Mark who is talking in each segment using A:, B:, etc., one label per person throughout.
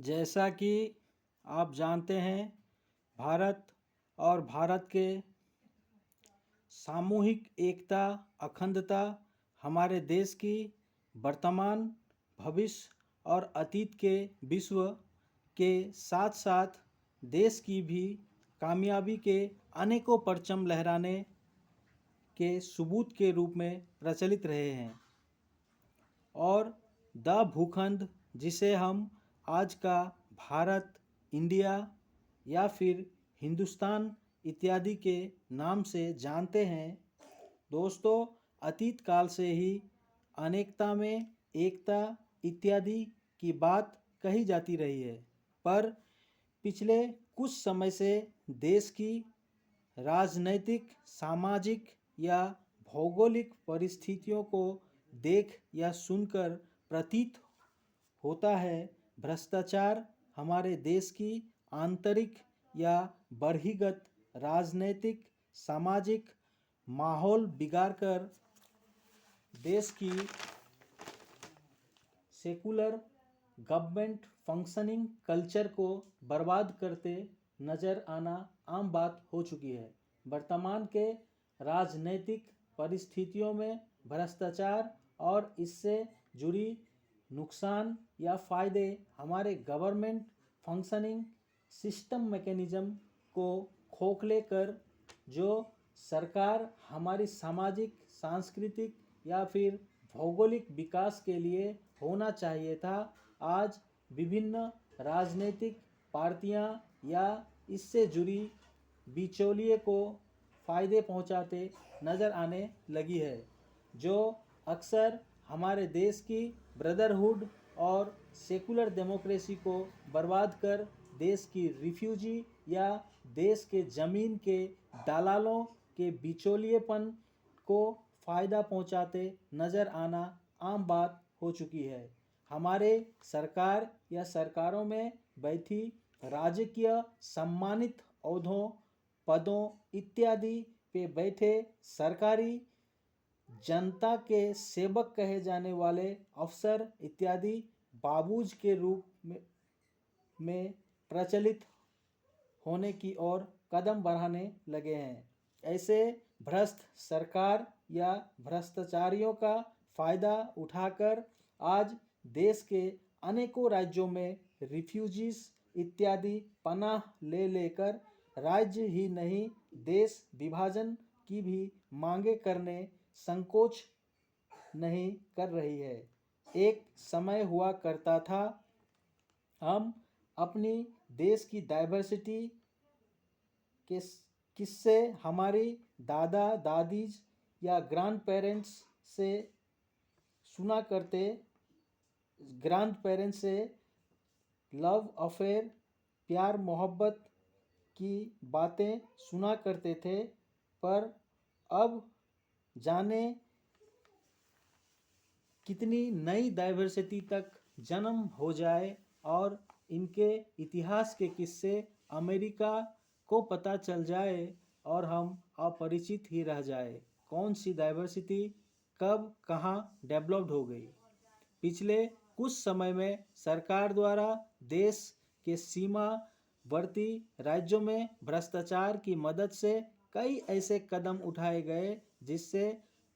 A: जैसा कि आप जानते हैं, भारत और भारत के सामूहिक एकता, अखंडता हमारे देश की वर्तमान, भविष्य और अतीत के विश्व के साथ साथ देश की भी कामयाबी के अनेकों परचम लहराने के सबूत के रूप में प्रचलित रहे हैं। और द भूखंड, जिसे हम आज का भारत, इंडिया या फिर हिंदुस्तान इत्यादि के नाम से जानते हैं, दोस्तों, अतीत काल से ही अनेकता में एकता इत्यादि की बात कही जाती रही है। पर पिछले कुछ समय से देश की राजनैतिक, सामाजिक या भौगोलिक परिस्थितियों को देख या सुनकर प्रतीत होता है, भ्रष्टाचार हमारे देश की आंतरिक या बहिर्गत राजनैतिक, सामाजिक माहौल बिगाड़कर देश की सेकुलर गवर्नमेंट फंक्शनिंग कल्चर को बर्बाद करते नज़र आना आम बात हो चुकी है। वर्तमान के राजनीतिक परिस्थितियों में भ्रष्टाचार और इससे जुड़ी नुकसान या फ़ायदे हमारे गवर्नमेंट फंक्शनिंग सिस्टम मैकेनिज़्म को खोखले कर जो सरकार हमारी सामाजिक, सांस्कृतिक या फिर भौगोलिक विकास के लिए होना चाहिए था, आज विभिन्न राजनीतिक पार्टियां या इससे जुड़ी बिचौलिए को फ़ायदे पहुंचाते नज़र आने लगी है, जो अक्सर हमारे देश की ब्रदरहुड और सेकुलर डेमोक्रेसी को बर्बाद कर देश की रिफ्यूजी या देश के ज़मीन के दलालों के बिचौलिएपन को फ़ायदा पहुंचाते नज़र आना आम बात हो चुकी है। हमारे सरकार या सरकारों में बैठी राजकीय सम्मानित औहदों, पदों इत्यादि पे बैठे सरकारी जनता के सेवक कहे जाने वाले अफसर इत्यादि बाबूज के रूप में प्रचलित होने की ओर कदम बढ़ाने लगे हैं। ऐसे भ्रष्ट सरकार या भ्रष्टाचारियों का फ़ायदा उठाकर आज देश के अनेकों राज्यों में रिफ्यूजीज इत्यादि पनाह ले लेकर राज्य ही नहीं, देश विभाजन की भी मांगे करने संकोच नहीं कर रही है। एक समय हुआ करता था, हम अपनी देश की डाइवर्सिटी के किस्से हमारी दादा दादी या ग्रैंड पेरेंट्स से सुना करते, ग्रैंड पेरेंट्स से लव अफेयर, प्यार मोहब्बत की बातें सुना करते थे, पर अब जाने कितनी नई डाइवर्सिटी तक जन्म हो जाए और इनके इतिहास के किस्से अमेरिका को पता चल जाए और हम अपरिचित ही रह जाए। कौन सी डाइवर्सिटी कब कहाँ डेवलप्ड हो गई। पिछले कुछ समय में सरकार द्वारा देश के सीमावर्ती राज्यों में भ्रष्टाचार की मदद से कई ऐसे कदम उठाए गए जिससे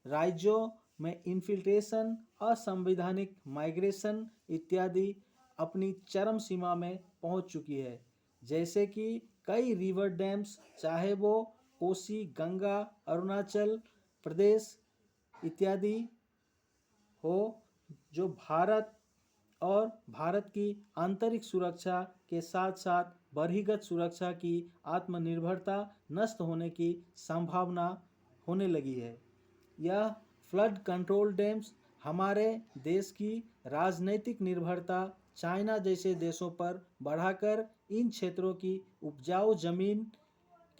A: राज्यों में इन्फिल्ट्रेशन, असंवैधानिक माइग्रेशन इत्यादि अपनी चरम सीमा में पहुंच चुकी है। जैसे कि कई रिवर डैम्स, चाहे वो कोसी, गंगा, अरुणाचल प्रदेश इत्यादि हो, जो भारत और भारत की आंतरिक सुरक्षा के साथ साथ बहिर्गत सुरक्षा की आत्मनिर्भरता नष्ट होने की संभावना होने लगी है। यह फ्लड कंट्रोल डैम्स हमारे देश की राजनैतिक निर्भरता चाइना जैसे देशों पर बढ़ाकर इन क्षेत्रों की उपजाऊ जमीन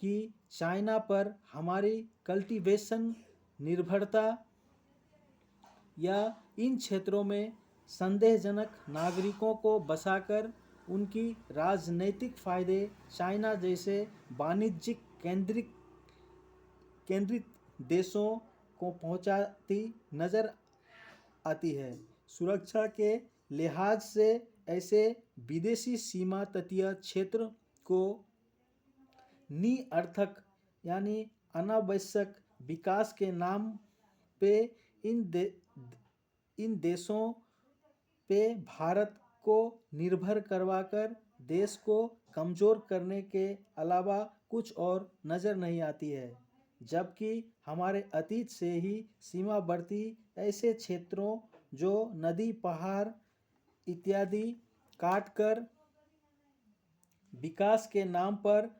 A: की चाइना पर हमारी कल्टीवेशन निर्भरता या इन क्षेत्रों में संदेहजनक नागरिकों को बसाकर उनकी राजनैतिक फ़ायदे चाइना जैसे वाणिज्यिक केंद्रित देशों को पहुंचाती नज़र आती है। सुरक्षा के लिहाज से ऐसे विदेशी सीमा तटीय क्षेत्र को निरर्थक यानी अनावश्यक विकास के नाम पे इन देशों पे भारत को निर्भर करवाकर देश को कमज़ोर करने के अलावा कुछ और नज़र नहीं आती है। जबकि हमारे अतीत से ही सीमावर्ती ऐसे क्षेत्रों जो नदी पहाड़ इत्यादि काटकर विकास के नाम पर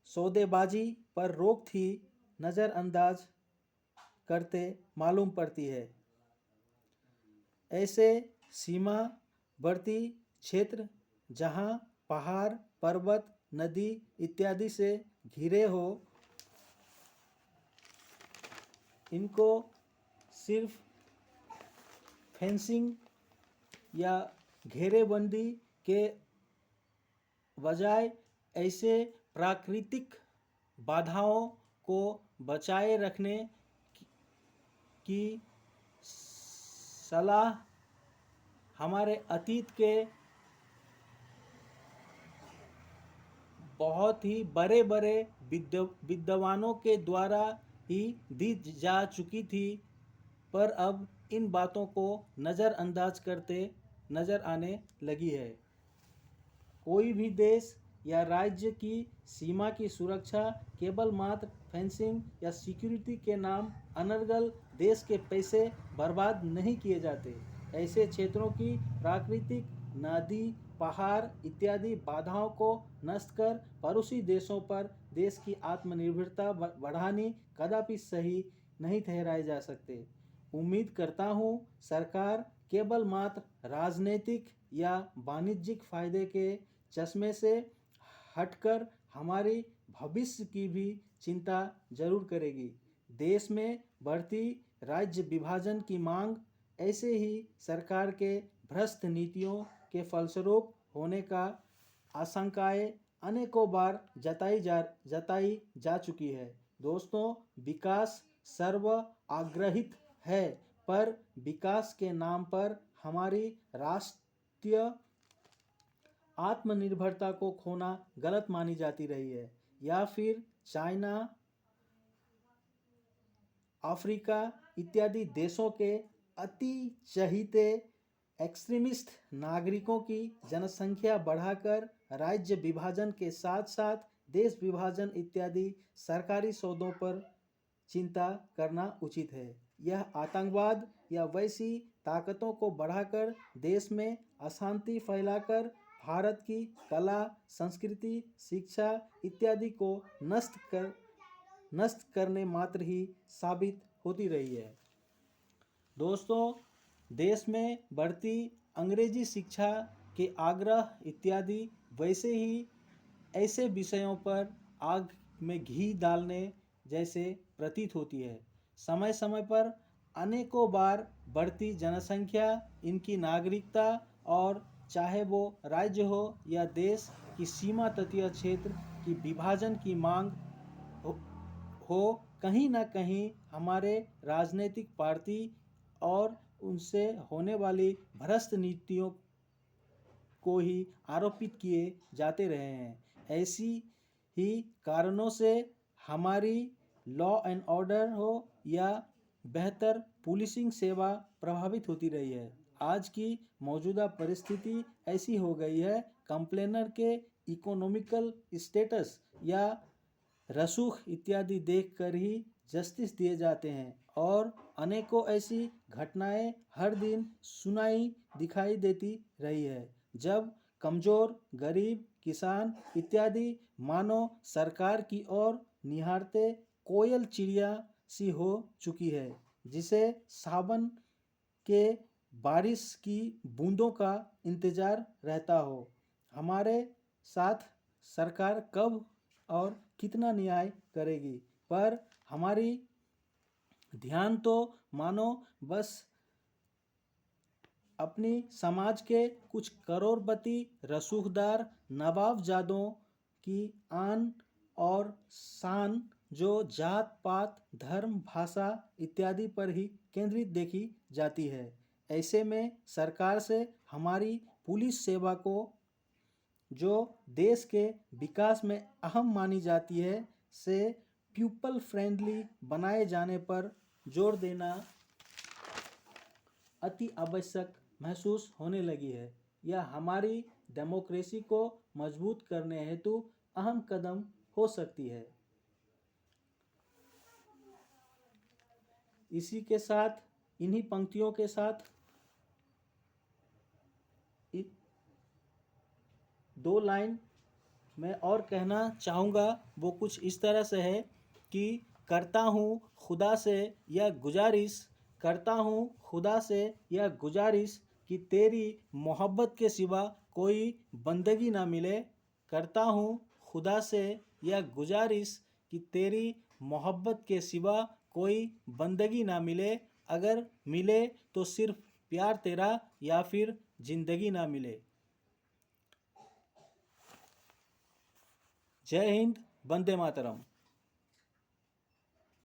A: सौदेबाजी पर रोक थी नज़रअंदाज करते मालूम पड़ती है। ऐसे सीमावर्ती क्षेत्र जहाँ पहाड़ पर्वत नदी इत्यादि से घिरे हो, इनको सिर्फ फेंसिंग या घेरेबंदी के बजाय ऐसे प्राकृतिक बाधाओं को बचाए रखने की सलाह हमारे अतीत के बहुत ही बड़े बड़े विद्वानों के द्वारा ही दी जा चुकी थी, पर अब इन बातों को नज़रअंदाज करते नज़र आने लगी है। कोई भी देश या राज्य की सीमा की सुरक्षा केवल मात्र फेंसिंग या सिक्योरिटी के नाम अनर्गल देश के पैसे बर्बाद नहीं किए जाते। ऐसे क्षेत्रों की प्राकृतिक नदी पहाड़ इत्यादि बाधाओं को नष्ट कर पड़ोसी देशों पर देश की आत्मनिर्भरता बढ़ानी कदापि सही नहीं ठहराए जा सकते। उम्मीद करता हूँ सरकार केवल मात्र राजनीतिक या वाणिज्यिक फायदे के चश्मे से हटकर हमारी भविष्य की भी चिंता जरूर करेगी। देश में बढ़ती राज्य विभाजन की मांग ऐसे ही सरकार के भ्रष्ट नीतियों के फलस्वरूप होने का आशंकाएं अनेकों बार जताई जा चुकी है। दोस्तों, विकास सर्व आग्रहित है, पर विकास के नाम पर हमारी राष्ट्रीय आत्मनिर्भरता को खोना गलत मानी जाती रही है, या फिर चाइना अफ्रीका इत्यादि देशों के अति चहीते एक्सट्रीमिस्ट नागरिकों की जनसंख्या बढ़ाकर राज्य विभाजन के साथ साथ देश विभाजन इत्यादि सरकारी सौदों पर चिंता करना उचित है। यह आतंकवाद या वैसी ताकतों को बढ़ाकर देश में अशांति फैलाकर भारत की कला संस्कृति शिक्षा इत्यादि को नष्ट करने मात्र ही साबित होती रही है। दोस्तों, देश में बढ़ती अंग्रेजी शिक्षा के आग्रह इत्यादि वैसे ही ऐसे विषयों पर आग में घी डालने जैसे प्रतीत होती है। समय समय पर अनेकों बार बढ़ती जनसंख्या, इनकी नागरिकता और चाहे वो राज्य हो या देश की सीमा तटीय क्षेत्र की विभाजन की मांग हो कहीं ना कहीं हमारे राजनीतिक पार्टी और उनसे होने वाली भ्रष्ट नीतियों को ही आरोपित किए जाते रहे हैं। ऐसी ही कारणों से हमारी लॉ एंड ऑर्डर हो या बेहतर पुलिसिंग सेवा प्रभावित होती रही है। आज की मौजूदा परिस्थिति ऐसी हो गई है, कंप्लेनर के इकोनॉमिकल स्टेटस या रसूख इत्यादि देखकर ही जस्टिस दिए जाते हैं और अनेकों ऐसी घटनाएं हर दिन सुनाई दिखाई देती रही है, जब कमज़ोर गरीब किसान इत्यादि मानो सरकार की ओर निहारते कोयल चिड़िया सी हो चुकी है, जिसे सावन के बारिश की बूंदों का इंतज़ार रहता हो। हमारे साथ सरकार कब और कितना न्याय करेगी, पर हमारी ध्यान तो मानो बस अपनी समाज के कुछ करोड़पति रसूखदार नवाबजादों की आन और शान जो जात पात धर्म भाषा इत्यादि पर ही केंद्रित देखी जाती है। ऐसे में सरकार से हमारी पुलिस सेवा को जो देश के विकास में अहम मानी जाती है से पीपल फ्रेंडली बनाए जाने पर जोर देना अति आवश्यक महसूस होने लगी है। यह हमारी डेमोक्रेसी को मजबूत करने हेतु अहम कदम हो सकती है। इसी के साथ, इन्हीं पंक्तियों के साथ दो लाइन मैं और कहना चाहूँगा। वो कुछ इस तरह से है कि करता हूँ खुदा से यह गुजारिश, करता हूँ खुदा से यह गुजारिश कि तेरी मोहब्बत के सिवा कोई बंदगी ना मिले। करता हूँ खुदा से यह गुजारिश कि तेरी मोहब्बत के सिवा कोई बंदगी ना मिले। अगर मिले तो सिर्फ प्यार तेरा, या फिर जिंदगी ना मिले। जय हिंद, वंदे मातरम।